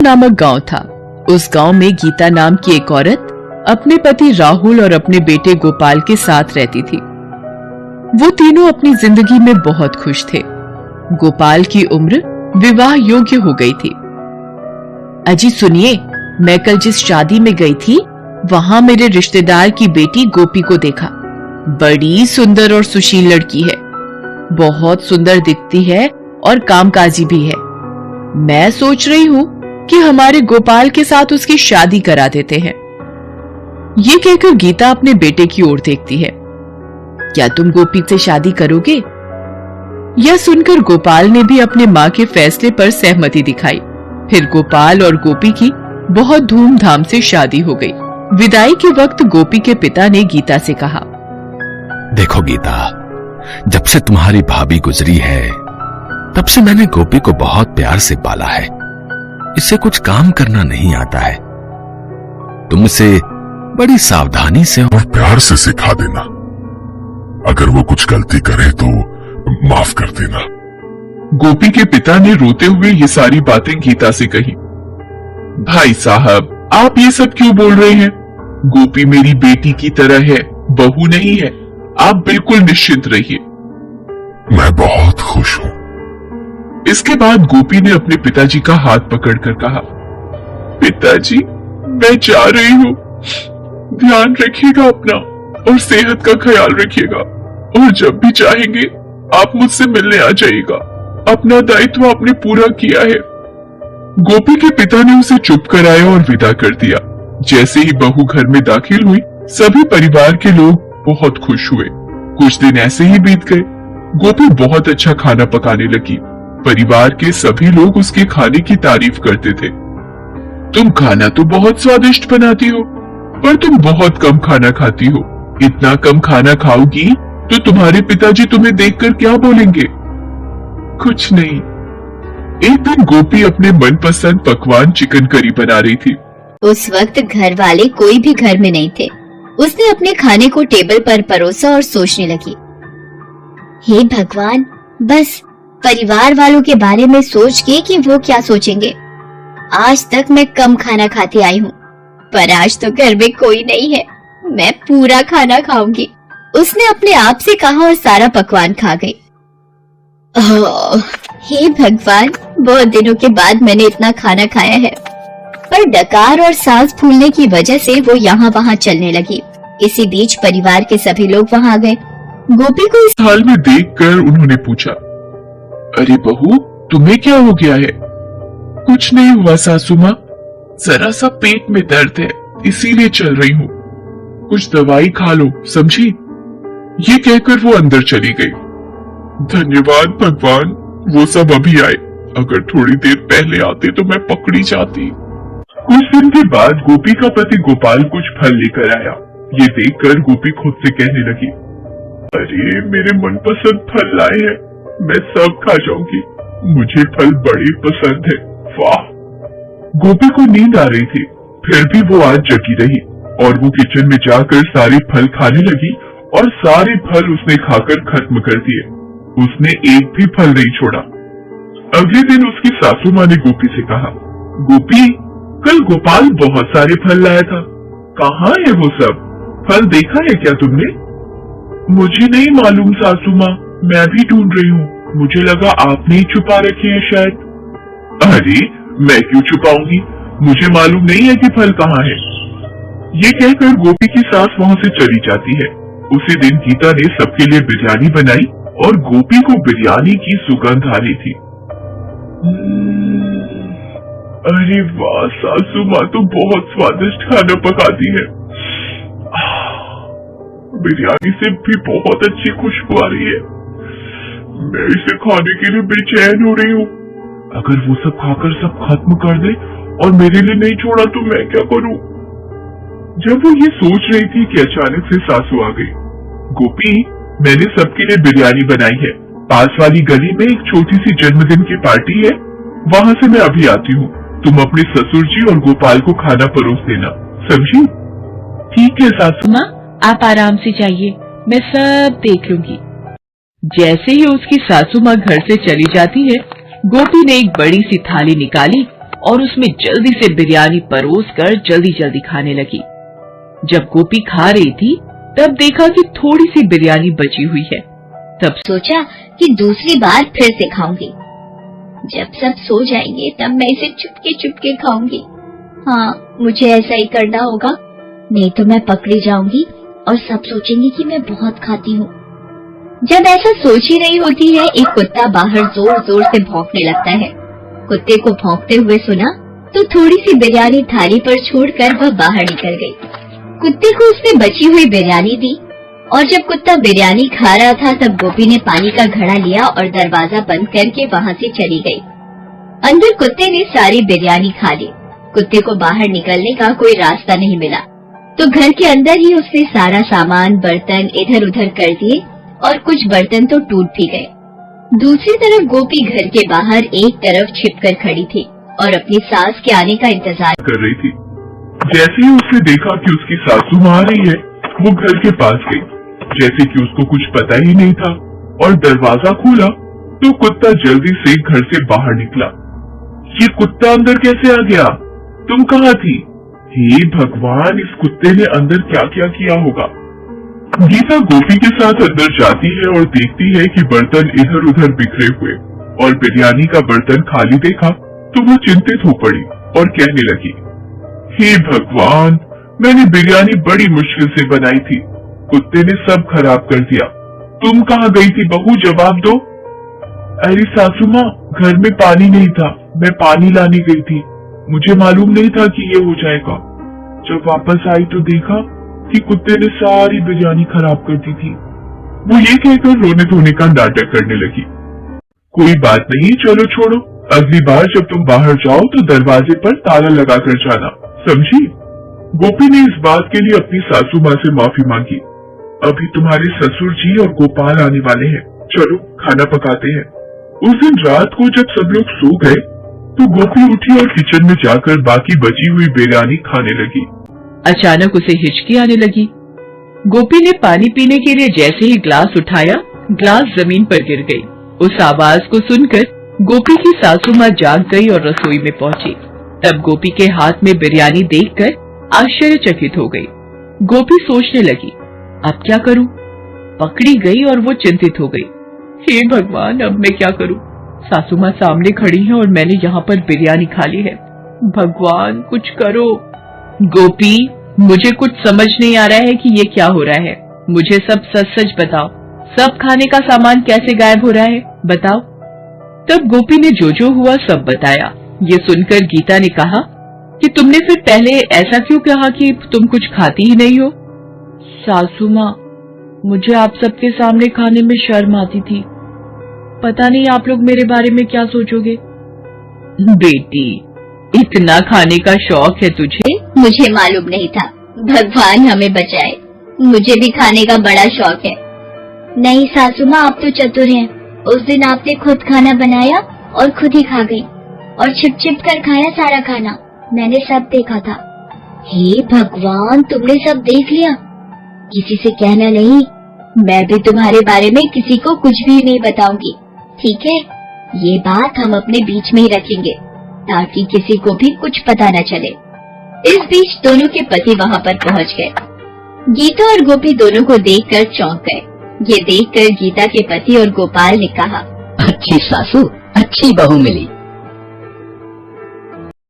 नामक गांव था। उस गांव में गीता नाम की एक औरत अपने पति राहुल और अपने बेटे गोपाल के साथ रहती थी। वो तीनों अपनी जिंदगी में बहुत खुश थे। गोपाल की उम्र विवाह योग्य हो गई थी। अजी सुनिए, मैं कल जिस शादी में गई थी वहां मेरे रिश्तेदार की बेटी गोपी को देखा। बड़ी सुंदर और सुशील लड़की है, बहुत सुंदर दिखती है और कामकाजी भी है। मैं सोच रही हूँ कि हमारे गोपाल के साथ उसकी शादी करा देते हैं। ये कहकर गीता अपने बेटे की ओर देखती है। क्या तुम गोपी से शादी करोगे? यह सुनकर गोपाल ने भी अपने माँ के फैसले पर सहमति दिखाई। फिर गोपाल और गोपी की बहुत धूमधाम से शादी हो गई। विदाई के वक्त गोपी के पिता ने गीता से कहा, देखो गीता, जब से तुम्हारी भाभी गुजरी है तब से मैंने गोपी को बहुत प्यार से पाला है। इसे कुछ काम करना नहीं आता है। तुम इसे बड़ी सावधानी से और प्यार से सिखा देना। अगर वो कुछ गलती करे तो माफ कर देना। गोपी के पिता ने रोते हुए ये सारी बातें गीता से कही। भाई साहब, आप ये सब क्यों बोल रहे हैं? गोपी मेरी बेटी की तरह है, बहू नहीं है। आप बिल्कुल निश्चिंत रहिए। मैं बहुत खुश हूँ। इसके बाद गोपी ने अपने पिताजी का हाथ पकड़कर कहा, पिताजी, मैं जा रही हूँ। ध्यान रखिएगा अपना और सेहत का ख्याल रखिएगा, और जब भी चाहेंगे आप मुझसे मिलने आ जाइएगा। अपना दायित्व आपने पूरा किया है। गोपी के पिता ने उसे चुप कराया और विदा कर दिया। जैसे ही बहू घर में दाखिल हुई, सभी परिवार के लोग बहुत खुश हुए। कुछ दिन ऐसे ही बीत गए। गोपी बहुत अच्छा खाना पकाने लगी। परिवार के सभी लोग उसके खाने की तारीफ करते थे। तुम खाना तो बहुत स्वादिष्ट बनाती हो, पर तुम बहुत कम खाना खाती हो। इतना कम खाना खाओगी तो तुम्हारे पिताजी तुम्हें देखकर क्या बोलेंगे? कुछ नहीं। एक दिन गोपी अपने मनपसंद पकवान चिकन करी बना रही थी। उस वक्त घर वाले कोई भी घर में नहीं थे। उसने अपने खाने को टेबल पर परोसा और सोचने लगी, हे भगवान, बस परिवार वालों के बारे में सोच के कि वो क्या सोचेंगे। आज तक मैं कम खाना खाती आई हूँ, पर आज तो घर में कोई नहीं है, मैं पूरा खाना खाऊंगी। उसने अपने आप से कहा और सारा पकवान खा गई। हे भगवान, बहुत दिनों के बाद मैंने इतना खाना खाया है। पर डकार और सांस फूलने की वजह से वो यहाँ वहाँ चलने लगी। इसी बीच परिवार के सभी लोग वहाँ आ गए। गोपी को इस हाल में देखकर उन्होंने पूछा, अरे बहू, तुम्हें क्या हो गया है? कुछ नहीं हुआ सासू माँ, जरा सा पेट में दर्द है, इसीलिए चल रही हूँ। कुछ दवाई खा लो, समझी? ये कहकर वो अंदर चली गई। धन्यवाद भगवान, वो सब अभी आए। अगर थोड़ी देर पहले आते तो मैं पकड़ी जाती। कुछ दिन के बाद गोपी का पति गोपाल कुछ फल लेकर आया। ये देखकर गोपी खुद से कहने लगी, अरे मेरे मनपसंद फल लाए हैं, मैं सब खा जाऊंगी। मुझे फल बड़े पसंद है। वाह! गोपी को नींद आ रही थी, फिर भी वो आज जगी रही और वो किचन में जाकर सारे फल खाने लगी और सारे फल उसने खाकर खत्म कर दिए। उसने एक भी फल नहीं छोड़ा। अगले दिन उसकी सासू माँ ने गोपी से कहा, गोपी, कल गोपाल बहुत सारे फल लाया था, कहाँ है वो सब? फल देखा है क्या तुमने? मुझे नहीं मालूम सासू माँ, मैं भी ढूंढ रही हूँ। मुझे लगा आपने ही छुपा रखे हैं शायद। अरे मैं क्यों छुपाऊंगी, मुझे मालूम नहीं है कि फल कहाँ है। ये कहकर गोपी की सास वहाँ से चली जाती है। उसी दिन गीता ने सबके लिए बिरयानी बनाई और गोपी को बिरयानी की सुगंध आ रही थी। अरे वाह, सासू माँ तो बहुत स्वादिष्ट खाना पकाती है। बिरयानी से भी बहुत अच्छी खुशबू आ रही है। मैं इसे खाने के लिए बेचैन हो रही हूँ। अगर वो सब खाकर सब खत्म कर दे और मेरे लिए नहीं छोड़ा तो मैं क्या करूँ? जब वो ये सोच रही थी कि अचानक से सासू आ गई। गोपी, मैंने सबके लिए बिरयानी बनाई है। पास वाली गली में एक छोटी सी जन्मदिन की पार्टी है, वहाँ से मैं अभी आती हूँ। तुम अपने ससुर जी और गोपाल को खाना परोस देना, समझी? ठीक है सासू माँ, आप आराम से जाइए, मैं सब देख लूंगी। जैसे ही उसकी सासू माँ घर से चली जाती है, गोपी ने एक बड़ी सी थाली निकाली और उसमें जल्दी से बिरयानी परोस कर जल्दी जल्दी खाने लगी। जब गोपी खा रही थी तब देखा कि थोड़ी सी बिरयानी बची हुई है। तब सोचा कि दूसरी बार फिर से खाऊंगी। जब सब सो जाएंगे तब मैं इसे चुपके चुपके खाऊंगी। हाँ, मुझे ऐसा ही करना होगा, नहीं तो मैं पकड़ी जाऊंगी और सब सोचेंगे कि मैं बहुत खाती हूँ। जब ऐसा सोच ही रही होती है, एक कुत्ता बाहर जोर जोर से भौंकने लगता है। कुत्ते को भौंकते हुए सुना तो थोड़ी सी बिरयानी थाली पर छोड़कर वह बाहर निकल गई। कुत्ते को उसने बची हुई बिरयानी दी और जब कुत्ता बिरयानी खा रहा था तब गोपी ने पानी का घड़ा लिया और दरवाजा बंद करके वहाँ से चली गई। अंदर कुत्ते ने सारी बिरयानी खा ली। कुत्ते को बाहर निकलने का कोई रास्ता नहीं मिला तो घर के अंदर ही उसने सारा सामान बर्तन इधर उधर कर दिए और कुछ बर्तन तो टूट भी गए। दूसरी तरफ गोपी घर के बाहर एक तरफ छिपकर खड़ी थी और अपनी सास के आने का इंतजार कर रही थी। जैसे ही उसने देखा कि उसकी सासू माँ आ रही है, वो घर के पास गई जैसे कि उसको कुछ पता ही नहीं था और दरवाजा खोला तो कुत्ता जल्दी से घर से बाहर निकला। ये कुत्ता अंदर कैसे आ गया? तुम कहाँ थी? हे भगवान, इस कुत्ते ने अंदर क्या क्या किया होगा। गीता गोपी के साथ अंदर जाती है और देखती है कि बर्तन इधर उधर बिखरे हुए और बिरयानी का बर्तन खाली देखा तो वो चिंतित हो पड़ी और कहने लगी, हे भगवान, मैंने बिरयानी बड़ी मुश्किल से बनाई थी, कुत्ते ने सब खराब कर दिया। तुम कहाँ गई थी बहू, जवाब दो। अरे सासू माँ, घर में पानी नहीं था, मैं पानी लाने गई थी, मुझे मालूम नहीं था कि ये हो जाएगा। जब वापस आई तो देखा कि कुत्ते ने सारी बिरयानी खराब कर दी थी। वो ये कहकर रोने धोने का नाटक करने लगी। कोई बात नहीं, चलो छोड़ो, अगली बार जब तुम बाहर जाओ तो दरवाजे पर ताला लगा कर जाना, समझी? गोपी ने इस बात के लिए अपनी सासू माँ से माफी मांगी। अभी तुम्हारे ससुर जी और गोपाल आने वाले हैं, चलो खाना पकाते हैं। उस दिन रात को जब सब लोग सो गए तो गोपी उठी और किचन में जाकर बाकी बची हुई बिरयानी खाने लगी। अचानक उसे हिचकी आने लगी। गोपी ने पानी पीने के लिए जैसे ही ग्लास उठाया, ग्लास जमीन पर गिर गई। उस आवाज को सुनकर गोपी की सासू माँ जाग गई और रसोई में पहुंची। तब गोपी के हाथ में बिरयानी देखकर आश्चर्यचकित हो गई। गोपी सोचने लगी, अब क्या करूं? पकड़ी गई और वो चिंतित हो गई। हे भगवान, अब मैं क्या करूं? सासू माँ सामने खड़ी है और मैंने यहाँ पर बिरयानी खा ली है। भगवान, कुछ करो। गोपी, मुझे कुछ समझ नहीं आ रहा है कि ये क्या हो रहा है। मुझे सब सच सच बताओ, सब खाने का सामान कैसे गायब हो रहा है, बताओ। तब गोपी ने जो हुआ सब बताया। ये सुनकर गीता ने कहा कि तुमने फिर पहले ऐसा क्यों कहा कि तुम कुछ खाती ही नहीं हो? सासू माँ, मुझे आप सबके सामने खाने में शर्म आती थी। पता नहीं आप लोग मेरे बारे में क्या सोचोगे। बेटी, इतना खाने का शौक है तुझे? मुझे मालूम नहीं था, भगवान हमें बचाए, मुझे भी खाने का बड़ा शौक है। नहीं सासू माँ, आप तो चतुर हैं। उस दिन आपने खुद खाना बनाया और खुद ही खा गई और छिप छिप कर खाया सारा खाना, मैंने सब देखा था। हे भगवान, तुमने सब देख लिया? किसी से कहना नहीं, मैं भी तुम्हारे बारे में किसी को कुछ भी नहीं बताऊंगी, ठीक है? ये बात हम अपने बीच में ही रखेंगे ताकि किसी को भी कुछ पता न चले। इस बीच दोनों के पति वहाँ पर पहुँच गए। गीता और गोपी दोनों को देखकर चौंक गए। ये देखकर गीता के पति और गोपाल ने कहा, अच्छी सासू, अच्छी बहू मिली।